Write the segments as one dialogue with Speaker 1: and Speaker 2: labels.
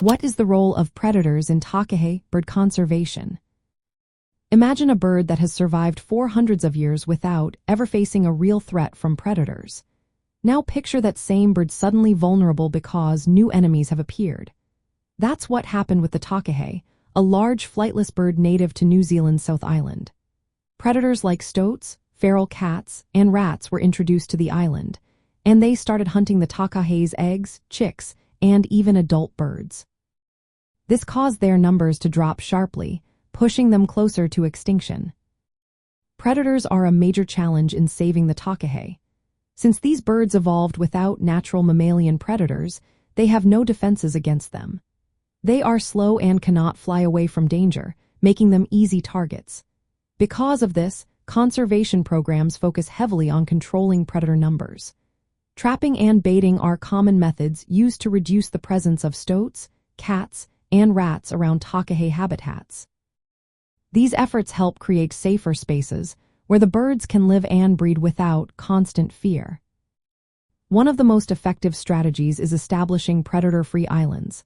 Speaker 1: What is the role of predators in Takahe bird conservation? Imagine a bird that has survived for hundreds of years without ever facing a real threat from predators. Now picture that same bird suddenly vulnerable because new enemies have appeared. That's what happened with the Takahe, a large flightless bird native to New Zealand's South Island. Predators like stoats, feral cats, and rats were introduced to the island, and they started hunting the Takahe's eggs, chicks, and even adult birds. This caused their numbers to drop sharply, pushing them closer to extinction. Predators are a major challenge in saving the Takahe. Since these birds evolved without natural mammalian predators, they have no defenses against them. They are slow and cannot fly away from danger, making them easy targets. Because of this, conservation programs focus heavily on controlling predator numbers. Trapping and baiting are common methods used to reduce the presence of stoats, cats, and rats around Takahe habitats. These efforts help create safer spaces where the birds can live and breed without constant fear. One of the most effective strategies is establishing predator-free islands.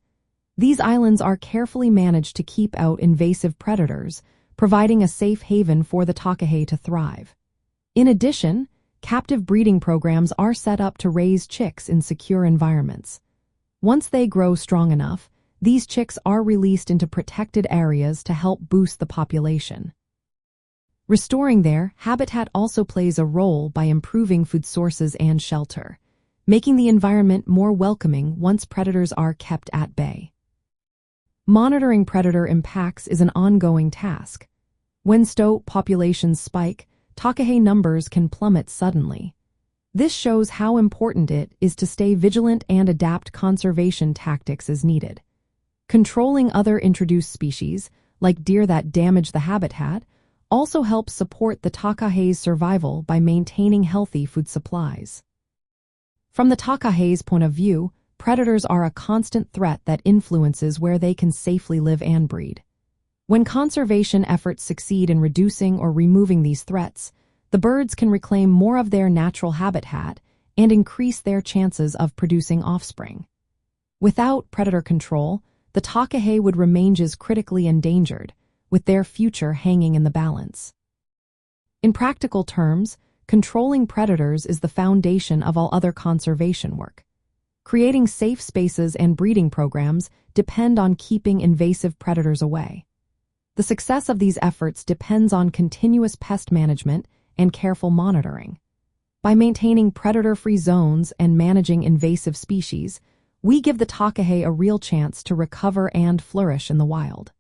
Speaker 1: These islands are carefully managed to keep out invasive predators, providing a safe haven for the Takahe to thrive. In addition, captive breeding programs are set up to raise chicks in secure environments. Once they grow strong enough, these chicks are released into protected areas to help boost the population. Restoring their habitat also plays a role by improving food sources and shelter, making the environment more welcoming once predators are kept at bay. Monitoring predator impacts is an ongoing task. When stoat populations spike, Takahe numbers can plummet suddenly. This shows how important it is to stay vigilant and adapt conservation tactics as needed. Controlling other introduced species, like deer that damage the habitat, also helps support the Takahe's survival by maintaining healthy food supplies. From the Takahe's point of view, predators are a constant threat that influences where they can safely live and breed. When conservation efforts succeed in reducing or removing these threats, the birds can reclaim more of their natural habitat and increase their chances of producing offspring. Without predator control, the Takahe would remain as critically endangered, with their future hanging in the balance. In practical terms, controlling predators is the foundation of all other conservation work. Creating safe spaces and breeding programs depend on keeping invasive predators away. The success of these efforts depends on continuous pest management and careful monitoring. By maintaining predator-free zones and managing invasive species, we give the Takahe a real chance to recover and flourish in the wild.